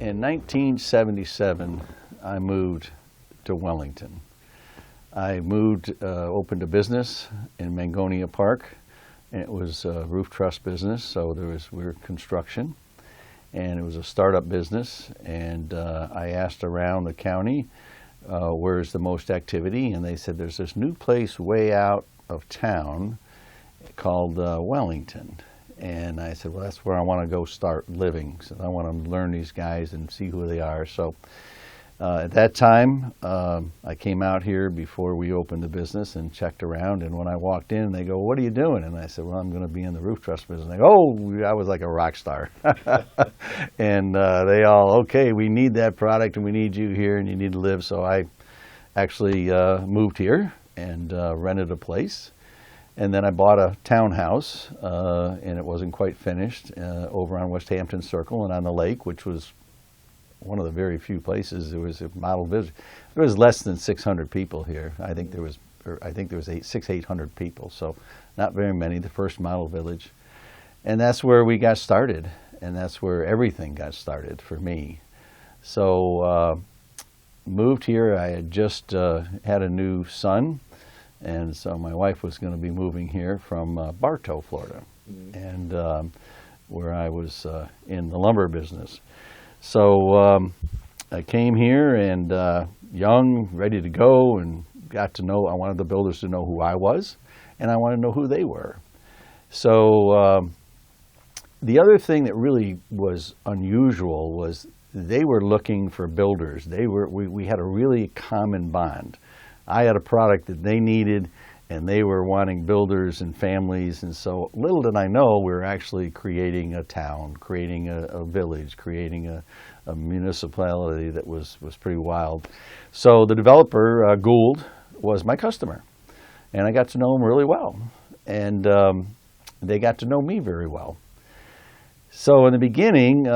In 1977, I moved to Wellington. I opened a business in Mangonia Park, and it was a roof truss business, so we were construction, and it was a startup business, and I asked around the county, where's the most activity, and they said there's this new place way out of town called Wellington. And I said, well, that's where I want to go start living. So I want to learn these guys and see who they are. So at that time, I came out here before we opened the business and checked around. And when I walked in, they go, what are you doing? And I said, well, I'm going to be in the roof truss business. And they go, oh, I was like a rock star. And they all, okay, we need that product and we need you here and you need to live. So I actually moved here and rented a place. And then I bought a townhouse, and it wasn't quite finished, over on West Hampton Circle and on the lake, which was one of the very few places. There was a model village. There was less than 600 people here. I think there was 800 people, so not very many. The first model village, and that's where we got started, and that's where everything got started for me. So moved here. I had just had a new son. And so my wife was going to be moving here from Bartow, Florida, and where I was in the lumber business. So I came here and young, ready to go, and got to know, I wanted the builders to know who I was, and I wanted to know who they were. So the other thing that really was unusual was they were looking for builders. We had a really common bond. I had a product that they needed, and they were wanting builders and families, and so little did I know we were actually creating a town, creating a village, creating a municipality that was pretty wild. So the developer, Gould, was my customer, and I got to know him really well, and they got to know me very well. So in the beginning,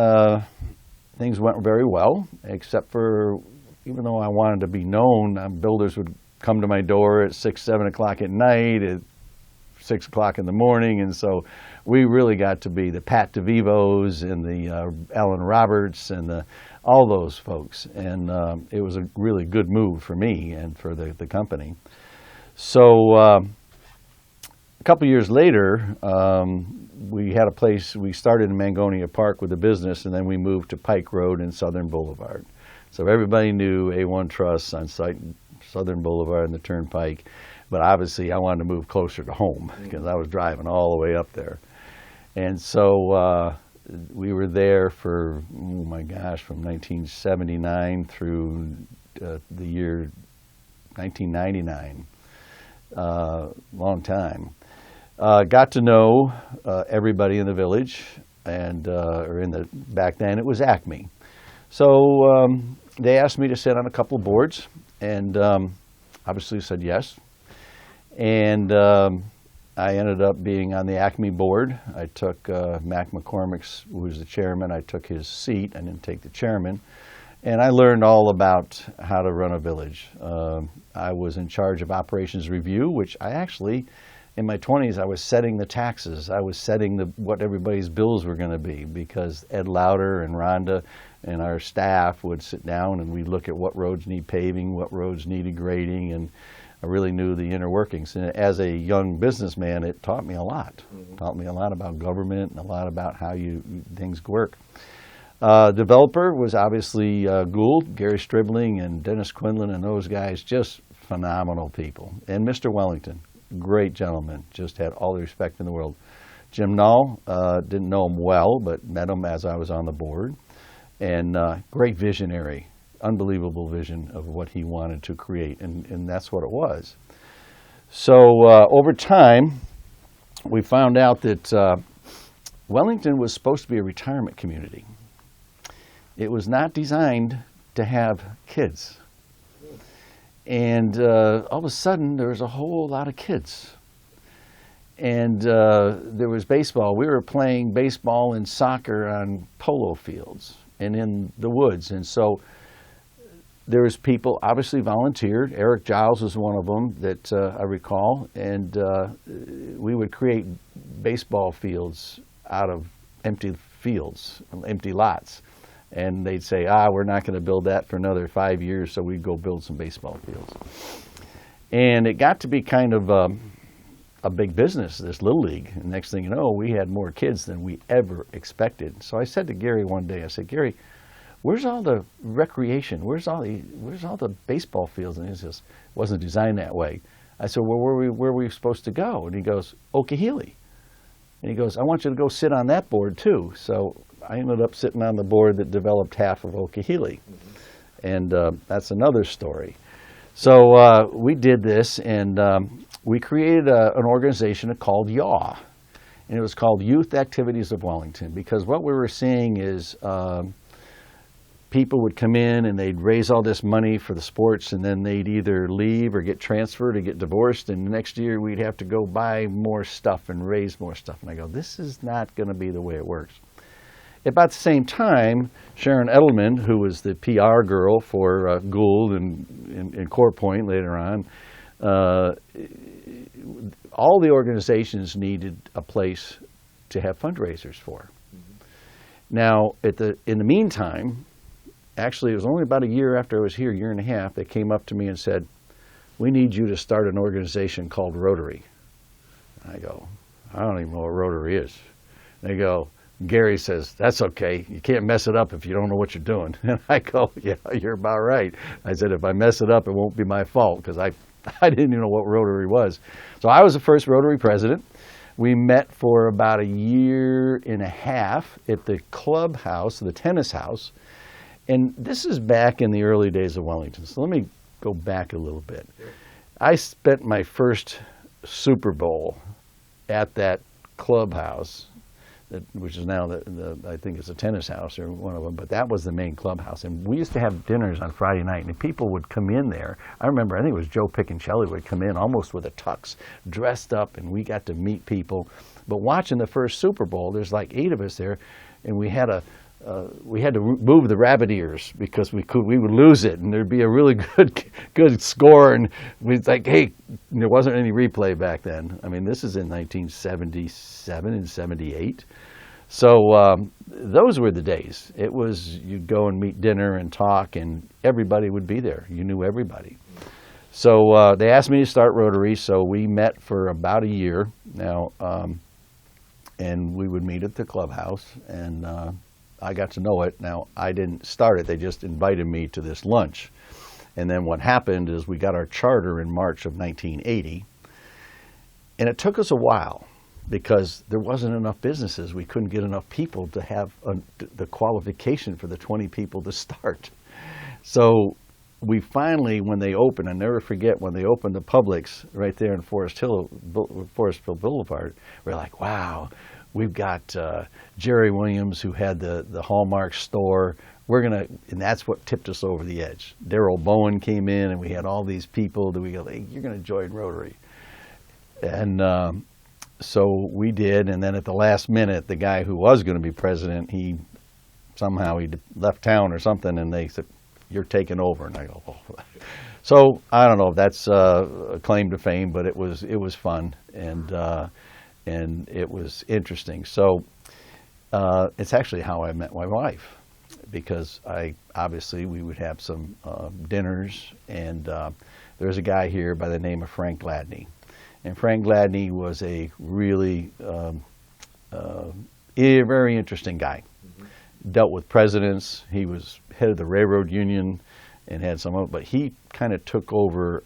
things went very well, except for, even though I wanted to be known, builders would come to my door at 6, 7 o'clock at night, at 6 o'clock in the morning, and so we really got to be the Pat DeVivos and the Alan Roberts and all those folks, and it was a really good move for me and for the company. So a couple years later, we had a place, we started in Mangonia Park with a business, and then we moved to Pike Road and Southern Boulevard. So everybody knew A1 Truss on site Southern Boulevard and the Turnpike, but obviously I wanted to move closer to home because I was driving all the way up there. And so we were there for, oh my gosh, from 1979 through the year 1999, long time. Got to know everybody in the village, and back then it was Acme. So they asked me to sit on a couple of boards, and obviously said yes. And I ended up being on the Acme board. I took Mac McCormick's, who was the chairman, I took his seat. I didn't take the chairman. And I learned all about how to run a village. I was in charge of operations review, which I actually, in my 20s, I was setting the taxes. I was setting what everybody's bills were going to be, because Ed Lauder and Rhonda and our staff would sit down and we'd look at what roads need paving, what roads needed grading, and I really knew the inner workings. And as a young businessman, it taught me a lot. It taught me a lot about government and a lot about how things work. Developer was obviously Gould, Gary Stribling, and Dennis Quinlan, and those guys, just phenomenal people. And Mr. Wellington, great gentleman, just had all the respect in the world. Jim Null, didn't know him well, but met him as I was on the board. And great visionary, unbelievable vision of what he wanted to create, and that's what it was. So over time, we found out that Wellington was supposed to be a retirement community. It was not designed to have kids. And all of a sudden, there was a whole lot of kids. And there was baseball. We were playing baseball and soccer on polo fields and in the woods. And so there was people obviously volunteered. Eric Giles was one of them that I recall. And we would create baseball fields out of empty fields, empty lots. And they'd say, we're not going to build that for another 5 years, so we'd go build some baseball fields. And it got to be kind of a big business, this Little League. And next thing you know, we had more kids than we ever expected. So I said to Gary one day, I said, Gary, where's all the recreation? Where's all the baseball fields? And he says, it wasn't designed that way. I said, well, where were we supposed to go? And he goes, Okehele. And he goes, I want you to go sit on that board too. So I ended up sitting on the board that developed half of Okehele. And that's another story. So we did this, and we created an organization called YAW. And it was called Youth Activities of Wellington, because what we were seeing is people would come in and they'd raise all this money for the sports, and then they'd either leave or get transferred or get divorced, and the next year we'd have to go buy more stuff and raise more stuff. And I go, this is not going to be the way it works. About the same time, Sharon Edelman, who was the PR girl for Gould and Core Point later on, all the organizations needed a place to have fundraisers for. Now, in the meantime, actually, it was only about a year after I was here, year and a half, they came up to me and said, we need you to start an organization called Rotary. I go, I don't even know what Rotary is. They go, Gary says, that's okay. You can't mess it up if you don't know what you're doing. And I go, yeah, you're about right. I said, if I mess it up, it won't be my fault, because I didn't even know what Rotary was. So I was the first Rotary president. We met for about a year and a half at the clubhouse, the tennis house. And this is back in the early days of Wellington. So let me go back a little bit. I spent my first Super Bowl at that clubhouse, which is now I think it's a tennis house or one of them, but that was the main clubhouse. And we used to have dinners on Friday night, and people would come in there. I remember, I think it was Joe Piccincelli would come in almost with a tux, dressed up, and we got to meet people. But watching the first Super Bowl, there's like 8 of us there, and we had to move the rabbit ears because we would lose it, and there'd be a really good score, and we'd like, hey, there wasn't any replay back then. I mean, this is in 1977 and 78. So those were the days. It was, you'd go and meet dinner and talk, and everybody would be there. You knew everybody. So they asked me to start Rotary, so we met for about a year now, and we would meet at the clubhouse, and I got to know it. Now, I didn't start it. They just invited me to this lunch. And then what happened is we got our charter in March of 1980. And it took us a while because there wasn't enough businesses. We couldn't get enough people to have the qualification for the 20 people to start. So we finally, when they opened, I never forget, when they opened the Publix right there in Forestville Boulevard, we're like, wow. We've got Jerry Williams, who had the Hallmark store. And that's what tipped us over the edge. Darrell Bowen came in, and we had all these people that we go, hey, you're going to join Rotary. And so we did, and then at the last minute, the guy who was going to be president, he left town or something, and they said, you're taking over. And I go, oh. So I don't know if that's a claim to fame, but it was fun, and it was interesting. So it's actually how I met my wife, because we would have some dinners, and there was a guy here by the name of Frank Gladney. And Frank Gladney was a really very interesting guy. Mm-hmm. Dealt with presidents. He was head of the railroad union and had but he kind of took over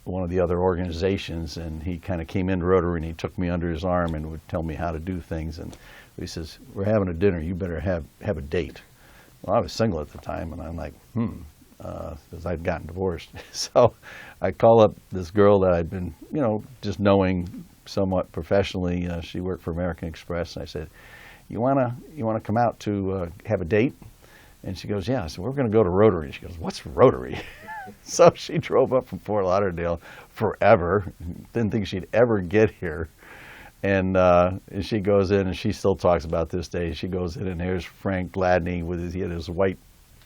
one of the other organizations, and he kind of came into Rotary, and he took me under his arm and would tell me how to do things. And he says, we're having a dinner, you better have a date. Well, I was single at the time, and I'm like, because I'd gotten divorced. So I call up this girl that I'd been, just knowing somewhat professionally. She worked for American Express, and I said, you wanna come out to have a date? And she goes, yeah. So we're going to go to Rotary. And she goes, what's Rotary? So she drove up from Fort Lauderdale forever. Didn't think she'd ever get here. And she goes in, and she still talks about this day. She goes in, and there's Frank Gladney he had his white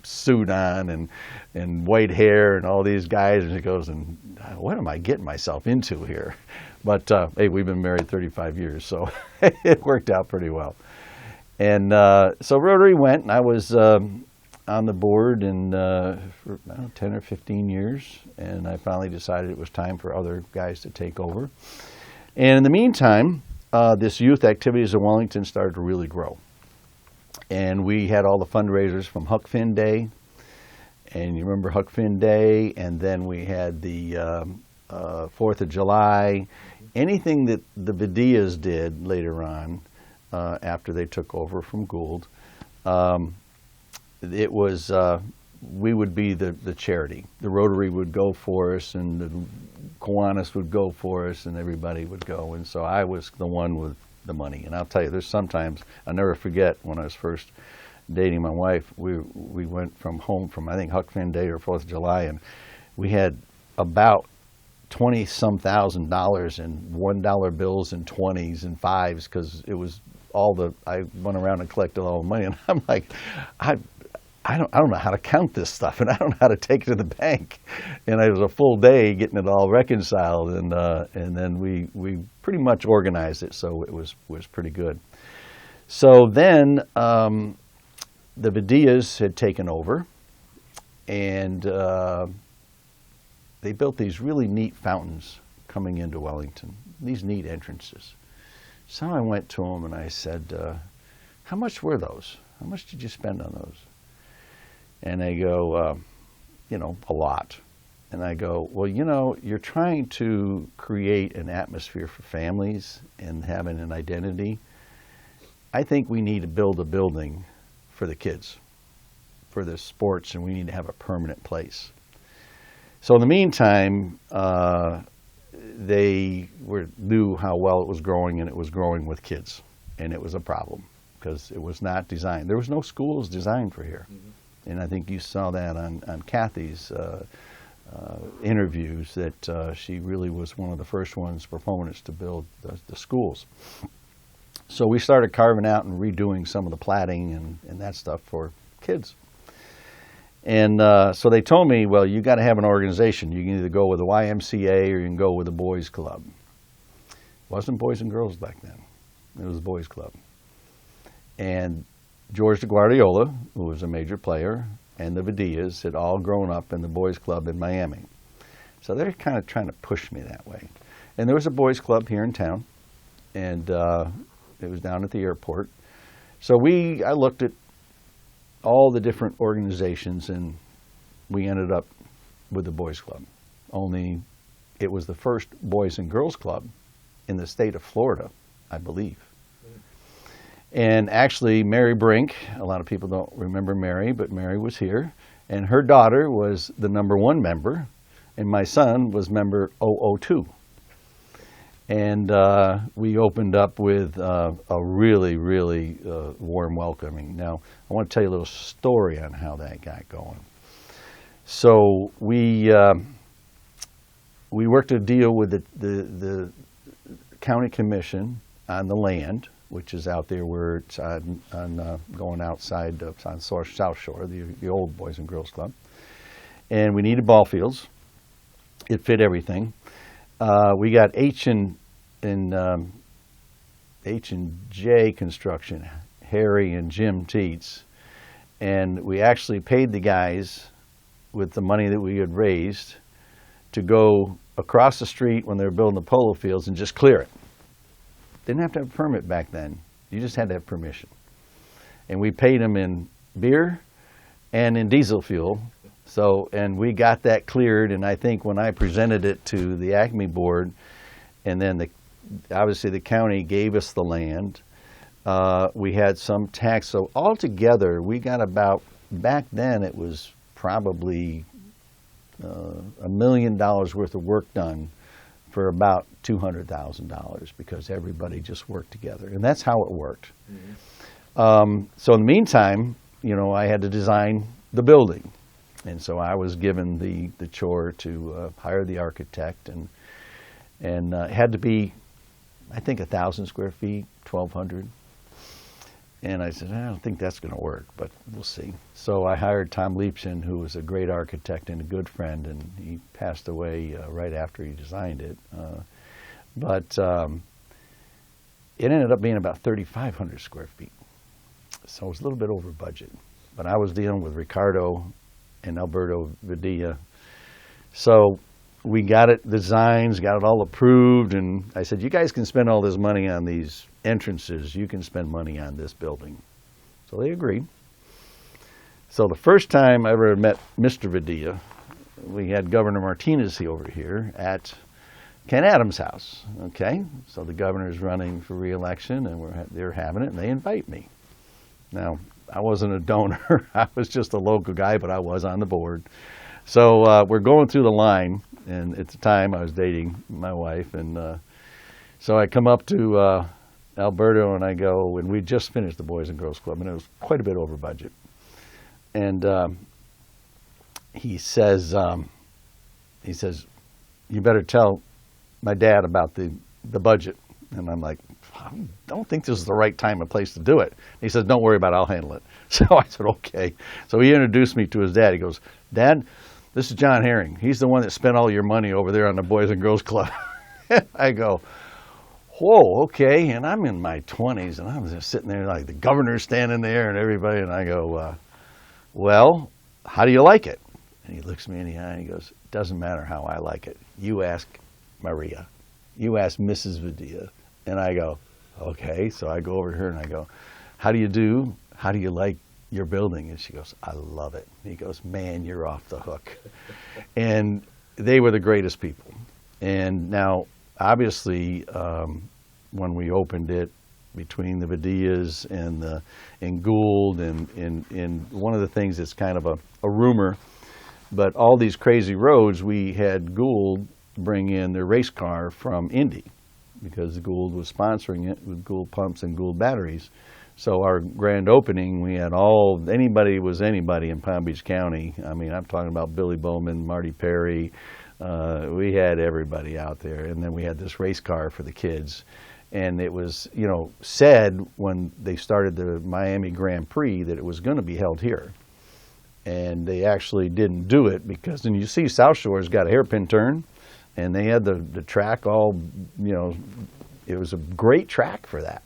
suit on and white hair and all these guys. And she goes, and what am I getting myself into here? But hey, we've been married 35 years, so it worked out pretty well. And so Rotary went, and I was on the board for I don't know, 10 or 15 years, and I finally decided it was time for other guys to take over. And in the meantime, this youth activities in Wellington started to really grow. And we had all the fundraisers from Huck Finn Day, and you remember Huck Finn Day, and then we had the 4th of July, anything that the Vidias did later on after they took over from Gould. It was, we would be the charity. The Rotary would go for us, and the Kiwanis would go for us, and everybody would go. And so I was the one with the money. And I'll tell you, there's sometimes, I'll never forget when I was first dating my wife, we went from home from, I think, Huck Finn Day or 4th of July, and we had about $20-some thousand in $1 bills and 20s and 5s, because it was I went around and collected all the money, and I'm like, I don't know how to count this stuff, and I don't know how to take it to the bank. And it was a full day getting it all reconciled, and then we pretty much organized it, so it was pretty good. So then the Vidias had taken over, and they built these really neat fountains coming into Wellington, these neat entrances. So I went to them and I said, how much were those? How much did you spend on those? And they go, a lot. And I go, well, you're trying to create an atmosphere for families and having an identity. I think we need to build a building for the kids, for the sports, and we need to have a permanent place. So in the meantime, they knew how well it was growing, and it was growing with kids. And it was a problem because it was not designed. There was no schools designed for here. Mm-hmm. And I think you saw that on Kathy's interviews, that she really was one of the first proponents to build the schools. So we started carving out and redoing some of the platting and that stuff for kids. And so they told me, well, you got to have an organization. You can either go with the YMCA or you can go with the Boys Club. It wasn't Boys and Girls back then. It was the Boys Club. And George DeGuardiola, who was a major player, and the Vidias had all grown up in the Boys Club in Miami. So they're kind of trying to push me that way. And there was a Boys Club here in town, and it was down at the airport. So I looked at all the different organizations, and we ended up with the Boys Club. Only it was the first Boys and Girls Club in the state of Florida, I believe. And actually, Mary Brink, a lot of people don't remember Mary, but Mary was here, and her daughter was the #1 member, and my son was member 002. And we opened up with a really, really warm welcoming. Now, I want to tell you a little story on how that got going. So we worked a deal with the county commission on the land, which is out there where it's going outside on South Shore, the old Boys and Girls Club. And we needed ball fields. It fit everything. We got H&J Construction, Harry and Jim Teets, and we actually paid the guys with the money that we had raised to go across the street when they were building the polo fields and just clear it. Didn't have to have a permit back then. You just had to have permission. And we paid them in beer and in diesel fuel. So, and we got that cleared, and I think when I presented it to the Acme board, and then obviously the county gave us the land, we had some tax. So altogether, we got about, back then it was probably $1 million worth of work done for about $200,000 because everybody just worked together. And that's how it worked. Mm-hmm. So in the meantime, I had to design the building. And so I was given the chore to hire the architect, and it had to be, I think, 1,000 square feet, 1,200. And I said, I don't think that's going to work, but we'll see. So I hired Tom Leipzig, who was a great architect and a good friend, and he passed away right after he designed it. But it ended up being about 3,500 square feet. So it was a little bit over budget. But I was dealing with Ricardo and Alberto Vidilla. So we got it designs, got it all approved, and I said, you guys can spend all this money on these entrances. You can spend money on this building. So they agreed. So the first time I ever met Mr. Vidilla, we had Governor Martinez over here at Ken Adams' house. Okay, so the governor's running for re-election, and they're having it, and they invite me. Now, I wasn't a donor. I was just a local guy, but I was on the board. So we're going through the line, and at the time I was dating my wife, and so I come up to Alberto, and I go, and we just finished the Boys and Girls Club, and it was quite a bit over budget. And he says, you better tell my dad about the budget. And I'm like, I don't think this is the right time and place to do it. He says, don't worry about it, I'll handle it. So I said, okay. So he introduced me to his dad. He goes, Dad, this is John Herring. He's the one that spent all your money over there on the Boys and Girls Club. I go, whoa, okay. And I'm in my 20s, and I'm just sitting there like the governor's standing there and everybody. And I go, well, how do you like it? And he looks me in the eye and he goes, it doesn't matter how I like it. You ask Maria. You ask Mrs. Vidilla. And I go, okay. So I go over to her and I go, how do you like your building? And she goes, I love it. And he goes, man, you're off the hook. And they were the greatest people. And now, obviously, when we opened it, between the Vidillas and Gould, and one of the things that's kind of a rumor, but all these crazy roads, we had Gould bring in their race car from Indy, because Gould was sponsoring it with Gould pumps and Gould batteries. So our grand opening, we had anybody in Palm Beach County. I mean, I'm talking about Billy Bowman, Marty Perry. We had everybody out there, and then we had this race car for the kids. And it was, said when they started the Miami Grand Prix that it was going to be held here. And they actually didn't do it because, and you see South Shore's got a hairpin turn, and they had the track all, it was a great track for that.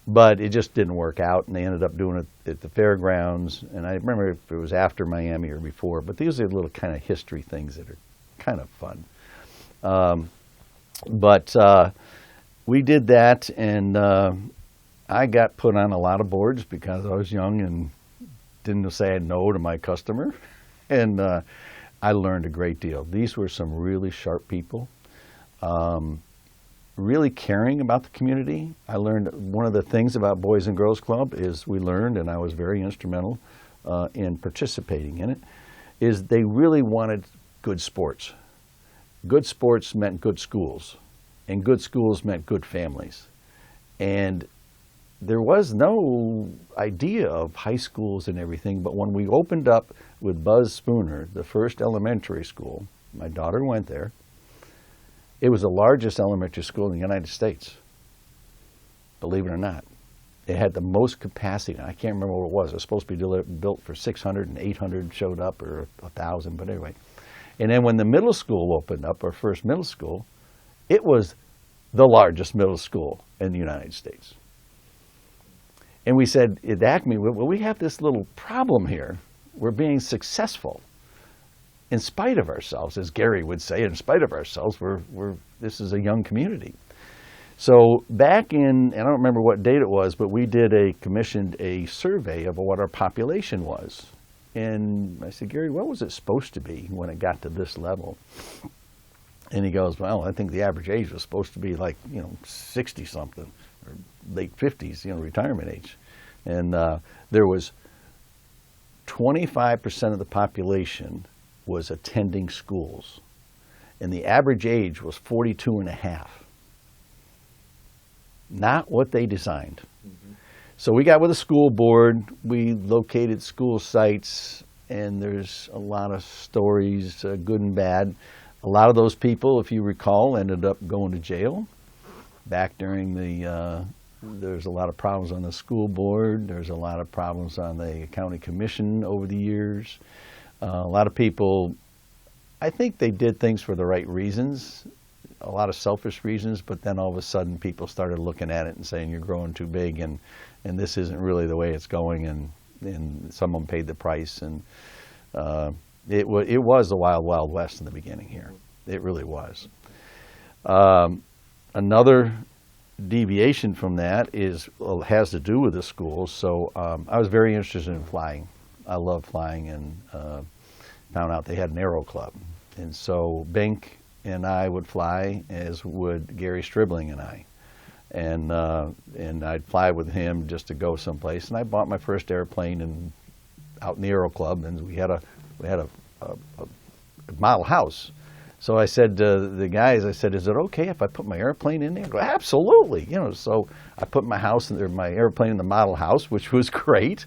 But it just didn't work out, and they ended up doing it at the fairgrounds. And I remember if it was after Miami or before, but these are little kind of history things that are kind of fun. We did that, and I got put on a lot of boards because I was young and didn't say no to my customer. And I learned a great deal. These were some really sharp people, really caring about the community. I learned one of the things about Boys and Girls Club is we learned, and I was very instrumental in participating in it, is they really wanted good sports. Good sports meant good schools. And good schools meant good families. And there was no idea of high schools and everything, but when we opened up with Buzz Spooner, the first elementary school, my daughter went there, it was the largest elementary school in the United States, believe it or not. It had the most capacity. I can't remember what it was. It was supposed to be built for 600, and 800 showed up, or 1,000, but anyway. And then when the middle school opened up, our first middle school, it was the largest middle school in the United States. And we said at Acme, well, we have this little problem here. We're being successful in spite of ourselves, as Gary would say, in spite of ourselves, this is a young community. So back in, I don't remember what date it was, but we commissioned a survey of what our population was. And I said, Gary, what was it supposed to be when it got to this level? And he goes, well, I think the average age was supposed to be like, 60-something, or late 50s, retirement age. And there was 25% of the population was attending schools. And the average age was 42 and a half. Not what they designed. Mm-hmm. So we got with the school board, we located school sites, and there's a lot of stories, good and bad. A lot of those people, if you recall, ended up going to jail. Back during there's a lot of problems on the school board. There's a lot of problems on the county commission over the years. A lot of people, I think they did things for the right reasons. a lot of selfish reasons, but then all of a sudden people started looking at it and saying, you're growing too big, and this isn't really the way it's going, and someone paid the price, and it was the wild, wild west in the beginning here. It really was. Another deviation from that has to do with the schools. So I was very interested in flying. I love flying, and found out they had an aero club. And so Bink and I would fly, as would Gary Stribling and I. And I'd fly with him just to go someplace. And I bought my first airplane out in the aero club, and we had a model house. So I said to the guys, I said, is it okay if I put my airplane in there? They go, absolutely. So I put my airplane in the model house, which was great,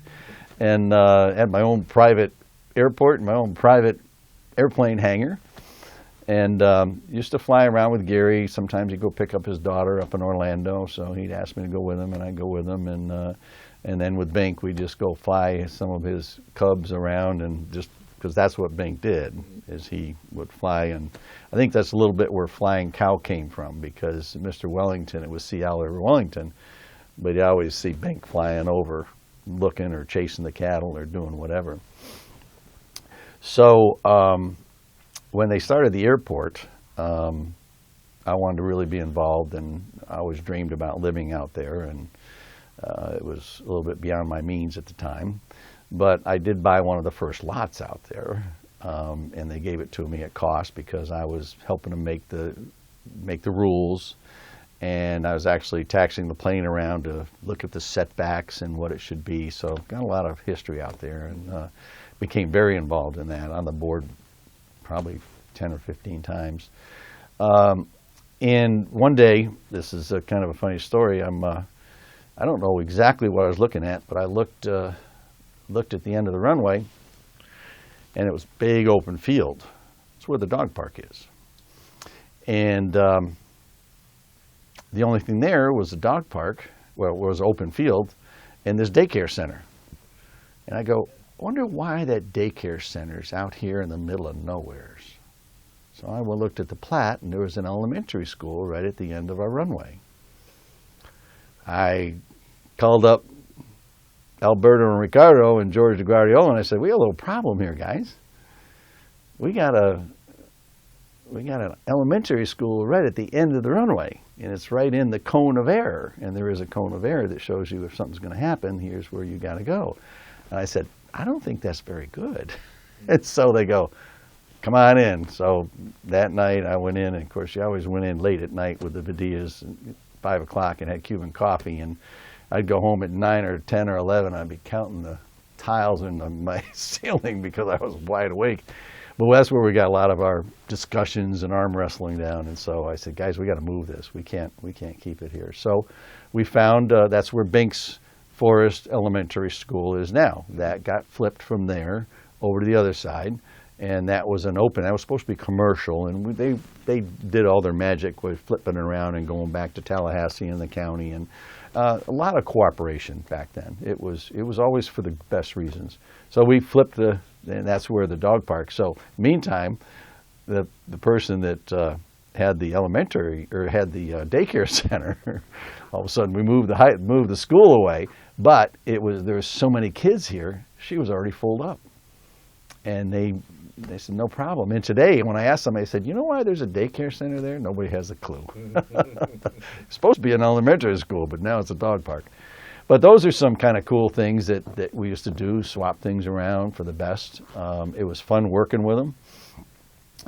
and had my own private airport and my own private airplane hangar, and used to fly around with Gary. Sometimes he'd go pick up his daughter up in Orlando, so he'd ask me to go with him, and I'd go with him, and then with Bink, we'd just go fly some of his Cubs around, and just because that's what Bink did, is he would fly. And I think that's a little bit where Flying Cow came from, because Mr. Wellington, it was Seattle or Wellington, but you always see Bink flying over, looking or chasing the cattle or doing whatever. So when they started the airport, I wanted to really be involved, and I always dreamed about living out there, and it was a little bit beyond my means at the time. But I did buy one of the first lots out there, and they gave it to me at cost, because I was helping them make the rules, and I was actually taxiing the plane around to look at the setbacks and what it should be. So got a lot of history out there, and became very involved in that, on the board probably 10 or 15 times. And one day, this is a kind of a funny story, I don't know exactly what I was looking at, but I looked at the end of the runway, and it was big open field. It's where the dog park is. And the only thing there was a dog park, well, it was open field, and this daycare center. And I go, I wonder why that daycare center's out here in the middle of nowhere. So I looked at the plat, and there was an elementary school right at the end of our runway. I called up Alberto and Ricardo and George DeGuardiola, and I said, we got a little problem here, guys. We got an elementary school right at the end of the runway, and it's right in the cone of air, and there is a cone of air that shows you if something's going to happen, here's where you got to go. And I said, I don't think that's very good. And so they go, come on in. So that night I went in, and of course you always went in late at night with the Vidillas at 5 o'clock and had Cuban coffee, and I'd go home at 9 or 10 or 11. I'd be counting the tiles in my ceiling because I was wide awake. But that's where we got a lot of our discussions and arm wrestling down. And so I said, guys, we got to move this. We can't keep it here. So we found that's where Binks Forest Elementary School is now. That got flipped from there over to the other side, and that was that was supposed to be commercial, and they did all their magic with flipping around and going back to Tallahassee and the county, and a lot of cooperation back then. It was always for the best reasons. So we flipped and that's where the dog park. So meantime, the person that had the elementary, or had the daycare center, all of a sudden we moved the school away, but there was so many kids here, she was already full up. And they said, no problem. And today, when I asked somebody, I said, you know why there's a daycare center there? Nobody has a clue. It's supposed to be an elementary school, but now it's a dog park. But those are some kind of cool things that we used to do, swap things around for the best. It was fun working with them.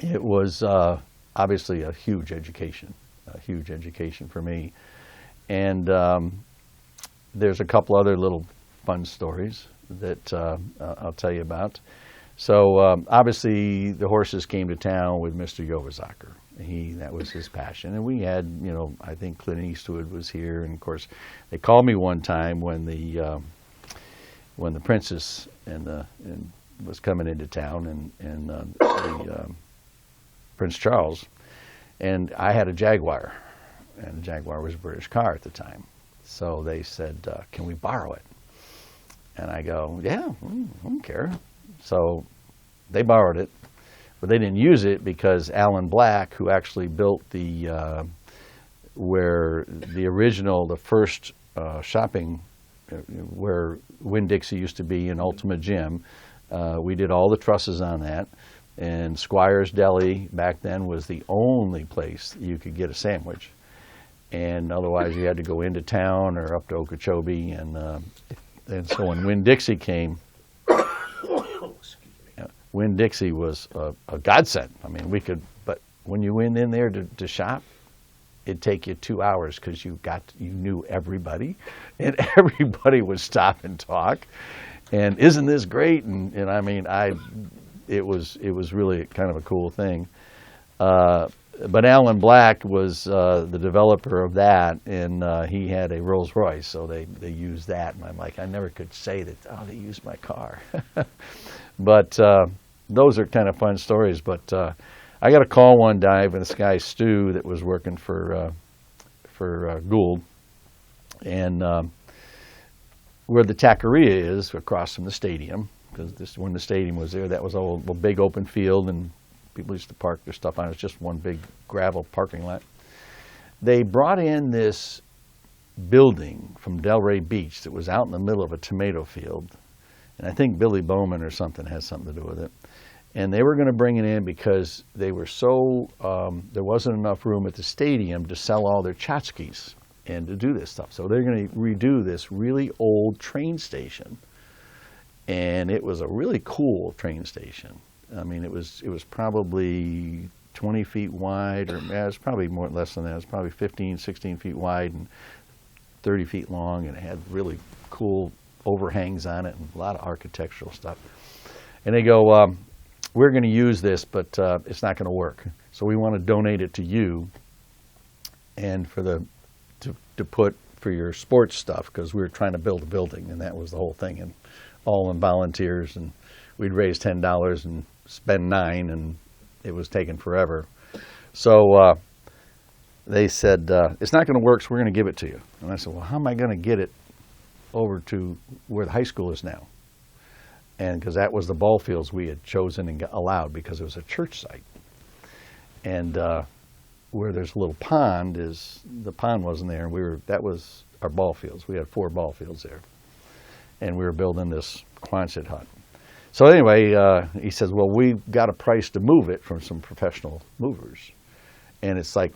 It was obviously a huge education for me. And there's a couple other little fun stories that I'll tell you about. So obviously the horses came to town with Mr. Yovazaker. That was his passion. And we had, I think Clint Eastwood was here. And of course, they called me one time when the princess was coming into town, and the Prince Charles, and I had a Jaguar, and the Jaguar was a British car at the time. So they said, can we borrow it? And I go, yeah, I don't care. So they borrowed it. But they didn't use it because Alan Black, who actually built where the first shopping, where Winn-Dixie used to be in Ultimate Gym, we did all the trusses on that. And Squire's Deli back then was the only place you could get a sandwich. And otherwise you had to go into town or up to Okeechobee. And so when Winn-Dixie came, Winn-Dixie was a godsend. I mean, but when you went in there to shop, it'd take you 2 hours because you knew everybody, and everybody would stop and talk. And isn't this great? And I mean, it was really kind of a cool thing. But Alan Black was the developer of that, and he had a Rolls Royce, so they used that. And I'm like, I never could say that, oh, they used my car. But those are kind of fun stories. But I got a call one day from this guy, Stu, that was working for Gould. And where the taqueria is, across from the stadium, because when the stadium was there, that was a big open field, and people used to park their stuff on it. It was just one big gravel parking lot. They brought in this building from Delray Beach that was out in the middle of a tomato field. And I think Billy Bowman or something has something to do with it. And they were going to bring it in because they were there wasn't enough room at the stadium to sell all their tchotchkes and to do this stuff. So they're going to redo this really old train station. And it was a really cool train station. I mean, it was probably 20 feet wide, or it was probably less than that. It was probably 15, 16 feet wide and 30 feet long, and it had really cool overhangs on it and a lot of architectural stuff. And they go, we're going to use this, but it's not going to work. So we want to donate it to you, and to put for your sports stuff, because we were trying to build a building, and that was the whole thing, and all in volunteers, and we'd raise $10 and spend $9, and it was taking forever. So they said, it's not going to work, so we're going to give it to you. And I said, well, how am I going to get it over to where the high school is now? And because that was the ball fields we had chosen and allowed, because it was a church site. And where there's a little pond, the pond wasn't there. That was our ball fields. We had 4 ball fields there. And we were building this Quonset hut. So anyway, he says, well, we got a price to move it from some professional movers. And it's like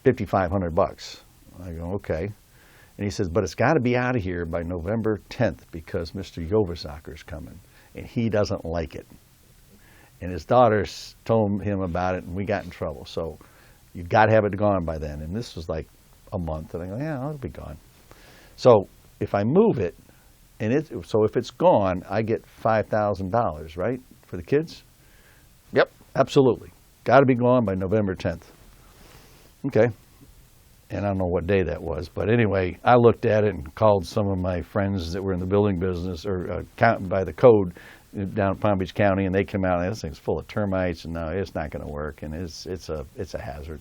$5,500. I go, okay. And he says, but it's got to be out of here by November 10th because Mr. Yovasaker's coming, and he doesn't like it. And his daughters told him about it, and we got in trouble. So you've got to have it gone by then. And this was like a month. And I go, yeah, it'll be gone. So if I move it, so if it's gone, I get $5,000, right, for the kids? Yep, absolutely. Got to be gone by November 10th. Okay. And I don't know what day that was. But anyway, I looked at it and called some of my friends that were in the building business, or by the code down in Palm Beach County, and they came out, and this thing's full of termites, and no, it's not going to work, and it's a hazard.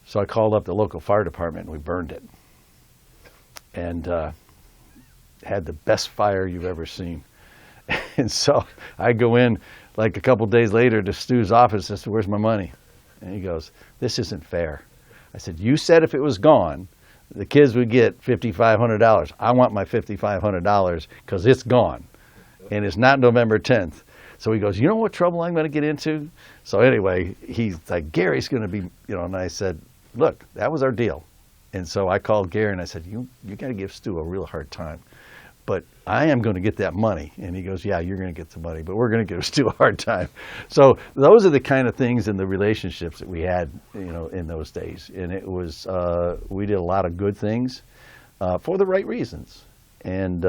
So I called up the local fire department, and we burned it. And had the best fire you've ever seen. And so I go in like a couple days later to Stu's office and said, where's my money? And he goes, this isn't fair. I said, you said if it was gone, the kids would get $5,500. I want my $5,500 because it's gone. And it's not November 10th. So he goes, you know what trouble I'm going to get into? So anyway, he's like, Gary's going to be, and I said, look, that was our deal. And so I called Gary and I said, you got to give Stu a real hard time. But I am going to get that money. And he goes, yeah, you're going to get the money, but we're going to give Stu a hard time. So those are the kind of things in the relationships that we had, in those days. And it was, we did a lot of good things for the right reasons. And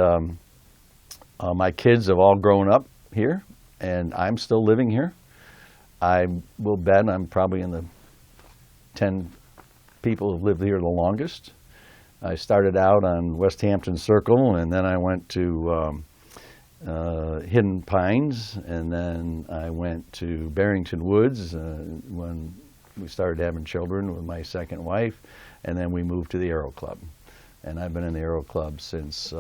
my kids have all grown up here, and I'm still living here. I will bet I'm probably in the 10 people who've lived here the longest. I started out on West Hampton Circle, and then I went to Hidden Pines, and then I went to Barrington Woods when we started having children with my second wife, and then we moved to the Aero Club. And I've been in the Aero Club since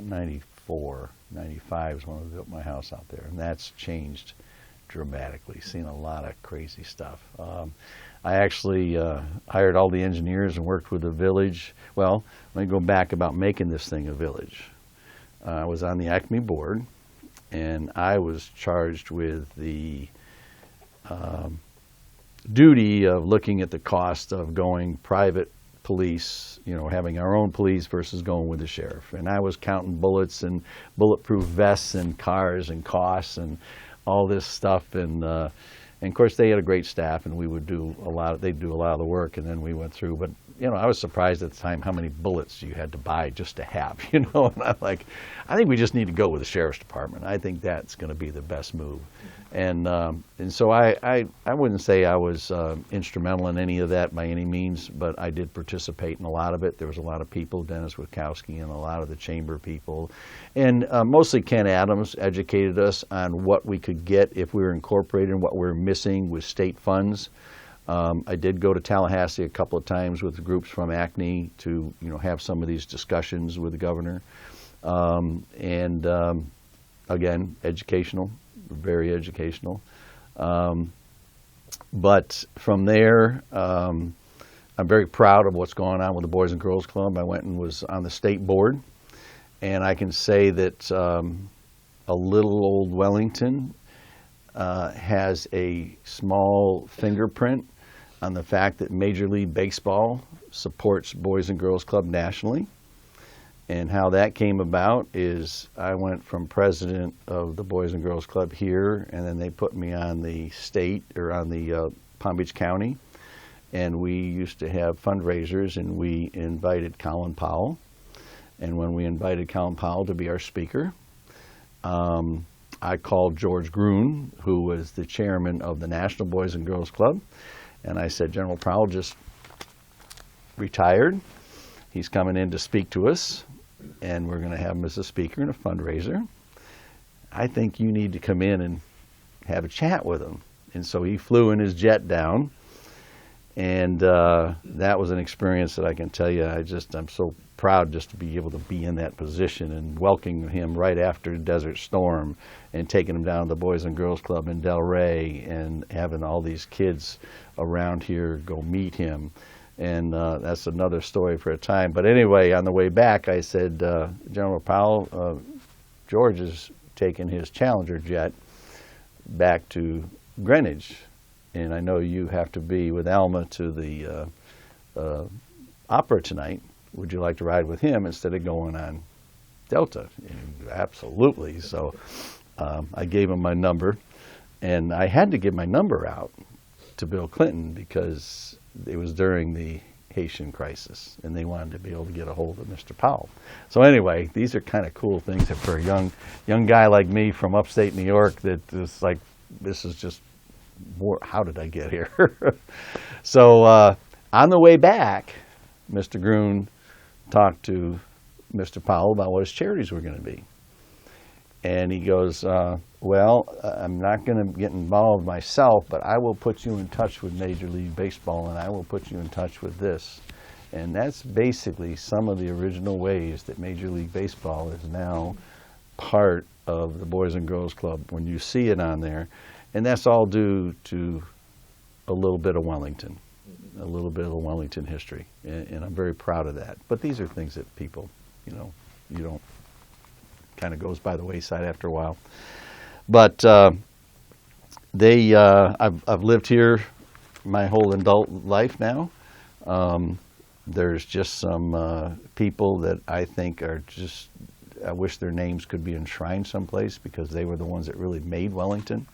94, 95 is when I built my house out there, and that's changed dramatically. Seen a lot of crazy stuff. I actually hired all the engineers and worked with the village. Well, let me go back about making this thing a village. I was on the Acme board, and I was charged with the duty of looking at the cost of going private police, having our own police versus going with the sheriff. And I was counting bullets and bulletproof vests and cars and costs and all this stuff. And of course they had a great staff, and we would do they'd do a lot of the work, and then we went through. But I was surprised at the time how many bullets you had to buy just to have, and I'm like, I think we just need to go with the sheriff's department. I think that's going to be the best move. And so I wouldn't say I was instrumental in any of that by any means, but I did participate in a lot of it. There was a lot of people, Dennis Witkowski and a lot of the chamber people. And mostly Ken Adams educated us on what we could get if we were incorporated and what we were missing with state funds. I did go to Tallahassee a couple of times with groups from Acme to have some of these discussions with the governor. Again, educational. Very educational. But from there, I'm very proud of what's going on with the Boys and Girls Club. I went and was on the state board, and I can say that a little old Wellington has a small fingerprint on the fact that Major League Baseball supports Boys and Girls Club nationally. And how that came about is I went from president of the Boys and Girls Club here, and then they put me on the state, or on the Palm Beach County, and we used to have fundraisers, and we invited Colin Powell. And when we invited Colin Powell to be our speaker, I called George Groon, who was the chairman of the National Boys and Girls Club, and I said, General Powell just retired. He's coming in to speak to us, and we're going to have him as a speaker and a fundraiser. I think you need to come in and have a chat with him. And so he flew in his jet down, and that was an experience that I can tell you, I'm so proud just to be able to be in that position and welcoming him right after Desert Storm and taking him down to the Boys and Girls Club in Delray and having all these kids around here go meet him. And that's another story for a time. But anyway, on the way back, I said, General Powell, George is taking his Challenger jet back to Greenwich. And I know you have to be with Alma to the opera tonight. Would you like to ride with him instead of going on Delta? And absolutely. So I gave him my number. And I had to give my number out to Bill Clinton because it was during the Haitian crisis, and they wanted to be able to get a hold of Mr. Powell. So anyway, these are kind of cool things that for a young guy like me from upstate New York, that is like, this is just more, how did I get here? So on the way back, Mr. Groon talked to Mr. Powell about what his charities were going to be. And he goes, well, I'm not going to get involved myself, but I will put you in touch with Major League Baseball, and I will put you in touch with this. And that's basically some of the original ways that Major League Baseball is now part of the Boys and Girls Club when you see it on there. And that's all due to a little bit of Wellington, a little bit of the Wellington history. And I'm very proud of that. But these are things that people, you don't, kind of goes by the wayside after a while. But I've lived here my whole adult life now. There's just some people that I think are just, I wish their names could be enshrined someplace because they were the ones that really made Wellington.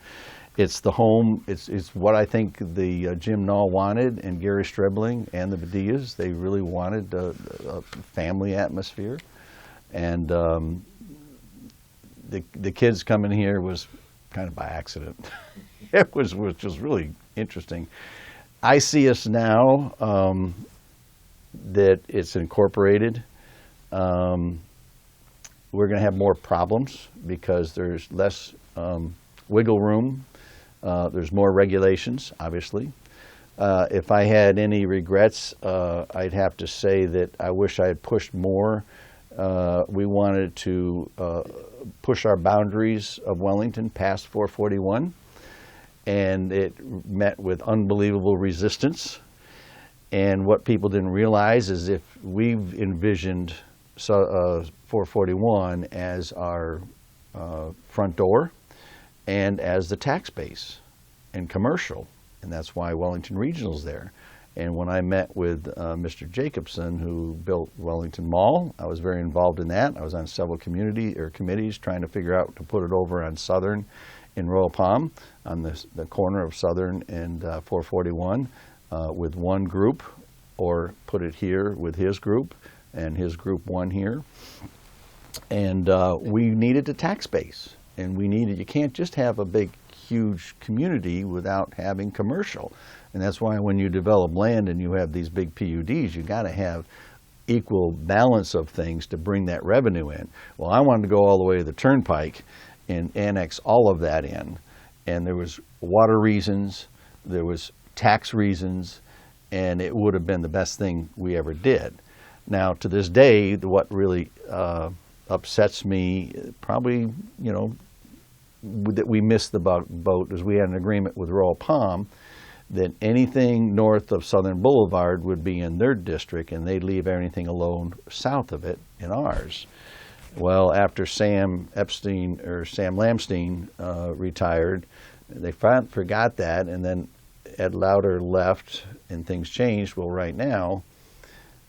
It's the home, it's what I think the Jim Nall wanted, and Gary Strebling and the Badillas. They really wanted a family atmosphere. And the kids coming here was kind of by accident. It was just really interesting. I see us now that it's incorporated. We're going to have more problems because there's less wiggle room. There's more regulations, obviously. If I had any regrets, I'd have to say that I wish I had pushed more we wanted to push our boundaries of Wellington past 441, and it met with unbelievable resistance. And what people didn't realize is if we've envisioned 441 as our front door and as the tax base and commercial, and that's why Wellington Regional's there. And when I met with Mr. Jacobson, who built Wellington Mall, I was very involved in that. I was on several committees trying to figure out to put it over on Southern in Royal Palm, on the corner of Southern and 441, with one group, or put it here with his group, and his group won here. And we needed a tax base, and you can't just have a big, huge community without having commercial. And that's why when you develop land and you have these big PUDs, you got to have equal balance of things to bring that revenue in. Well, I wanted to go all the way to the Turnpike and annex all of that in. And there was water reasons, there was tax reasons, and it would have been the best thing we ever did. Now, to this day, what really upsets me, probably, that we missed the boat is we had an agreement with Royal Palm that anything north of Southern Boulevard would be in their district, and they'd leave anything alone south of it in ours. Well, after Sam Lamstein retired, they forgot that, and then Ed Lauder left, and things changed. Well, right now,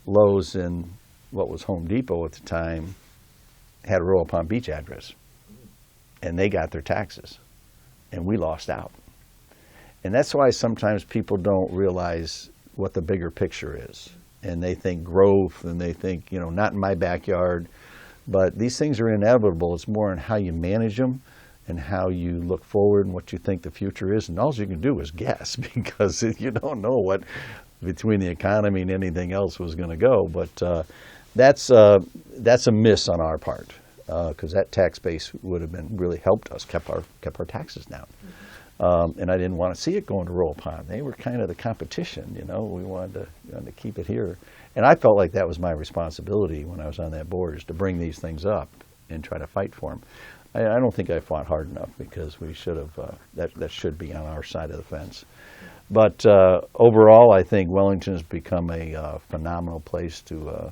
Lowe's and what was Home Depot at the time had a Royal Palm Beach address, and they got their taxes, and we lost out. And that's why sometimes people don't realize what the bigger picture is. And they think growth, and they think, not in my backyard. But these things are inevitable. It's more on how you manage them and how you look forward and what you think the future is. And all you can do is guess, because you don't know what between the economy and anything else was going to go. But that's a miss on our part, because that tax base would have been really helped us, kept our taxes down. And I didn't want to see it going to Royal Palm. They were kind of the competition, We wanted to keep it here. And I felt like that was my responsibility when I was on that board, is to bring these things up and try to fight for them. I don't think I fought hard enough, because we should have, that should be on our side of the fence. But overall, I think Wellington has become a phenomenal place to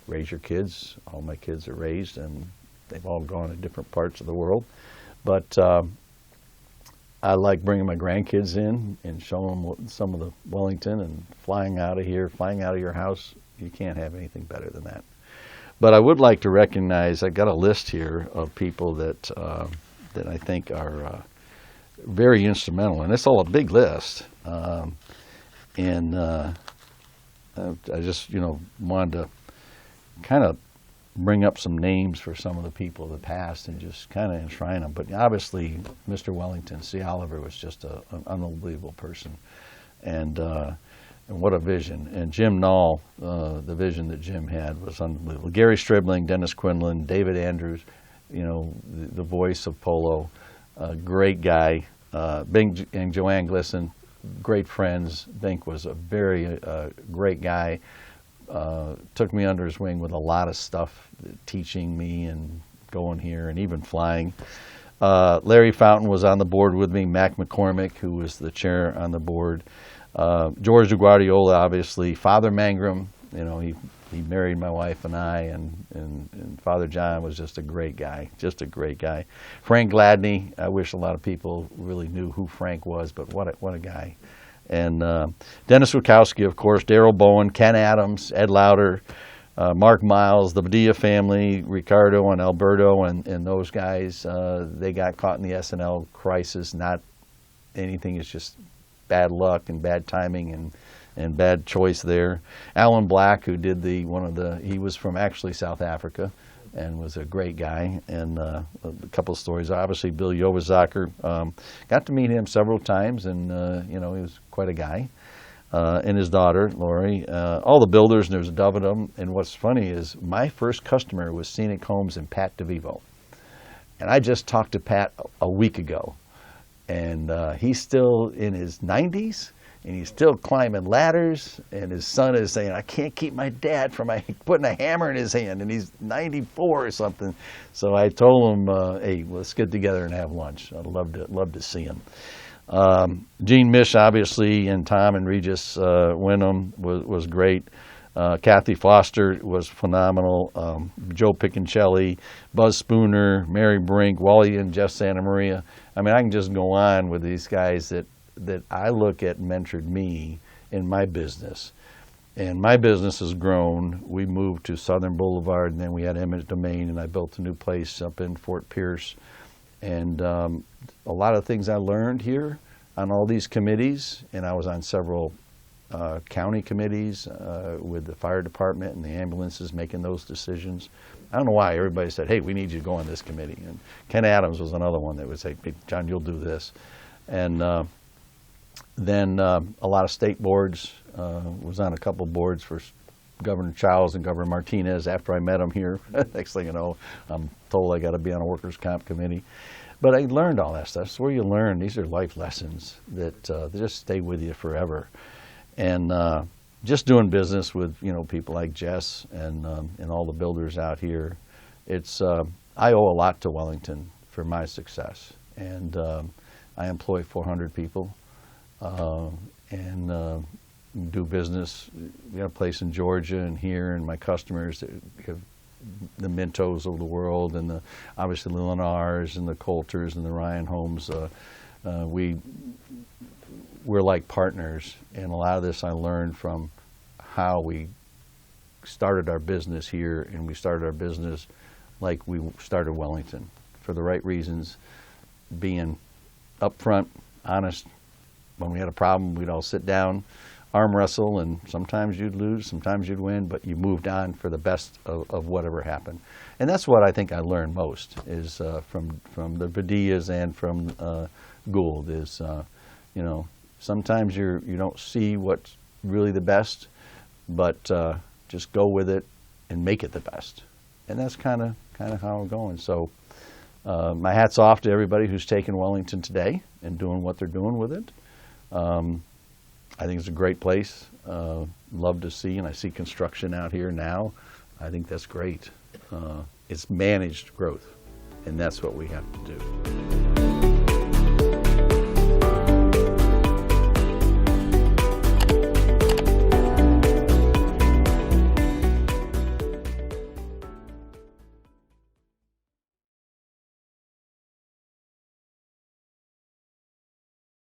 raise your kids. All my kids are raised, and they've all gone to different parts of the world. But I like bringing my grandkids in and showing them some of the Wellington, and flying out of your house. You can't have anything better than that. But I would like to recognize, I got a list here of people that I think are very instrumental, and it's all a big list. And I just, wanted to kind of bring up some names for some of the people of the past and just kind of enshrine them. But obviously, Mr. Wellington, C. Oliver, was just an unbelievable person, and what a vision. And Jim Nall, the vision that Jim had was unbelievable. Gary Stribling, Dennis Quinlan, David Andrews, the voice of polo, great guy. Bing and Joanne Glisson, great friends. Bink was a very great guy. Took me under his wing with a lot of stuff, teaching me and going here and even flying. Larry Fountain was on the board with me. Mac McCormick, who was the chair on the board. George DeGuardiola, obviously. Father Mangrum, he married my wife and I, and Father John was just a great guy, Frank Gladney, I wish a lot of people really knew who Frank was, but what a guy. And Dennis Wachowski, of course, Darrell Bowen, Ken Adams, Ed Lauder, Mark Miles, the Badilla family, Ricardo and Alberto, and those guys, they got caught in the S&L crisis. Not anything, it's just bad luck and bad timing and bad choice there. Alan Black, who did he was from actually South Africa and was a great guy, and a couple of stories. Obviously, Bill Yovazaker, got to meet him several times, and he was quite a guy. And his daughter, Lori, all the builders, and there was a dozen of them. And what's funny is my first customer was Scenic Homes and Pat DeVivo. And I just talked to Pat a week ago, and he's still in his 90s. and he's still climbing ladders, and his son is saying, I can't keep my dad from putting a hammer in his hand, and he's 94 or something. So I told him, hey, let's get together and have lunch. I'd love to see him. Gene Mish, obviously, and Tom and Regis Wyndham was great. Kathy Foster was phenomenal. Joe Piccincelli, Buzz Spooner, Mary Brink, Wally and Jeff Santa Maria. I mean, I can just go on with these guys that I look at mentored me in my business. And my business has grown. We moved to Southern Boulevard, and then we had eminent domain, and I built a new place up in Fort Pierce. And a lot of things I learned here on all these committees, and I was on several county committees with the fire department and the ambulances making those decisions. I don't know why everybody said, hey, we need you to go on this committee. And Ken Adams was another one that would say, hey, John, you'll do this. And then a lot of state boards, was on a couple boards for Governor Childs and Governor Martinez after I met them here. Next thing you know, I'm told I got to be on a workers' comp committee. But I learned all that stuff. It's where you learn. These are life lessons that they just stay with you forever. And just doing business with people like Jess and all the builders out here, it's I owe a lot to Wellington for my success. And I employ 400 people and do business. We got a place in Georgia and here, and my customers have the Mintos of the world, and obviously the Lennars and the Coulters and the Ryan Homes. We're like partners, and a lot of this I learned from how we started our business here, and we started our business like we started Wellington, for the right reasons, being upfront, honest. When we had a problem, we'd all sit down, arm wrestle, and sometimes you'd lose, sometimes you'd win, but you moved on for the best of whatever happened. And that's what I think I learned most is from the Padillas and from Gould is, sometimes you don't see what's really the best, but just go with it and make it the best. And that's kind of how I'm going. So my hat's off to everybody who's taken Wellington today and doing what they're doing with it. I think it's a great place. Love to see, and I see construction out here now. I think that's great. It's managed growth, and that's what we have to do.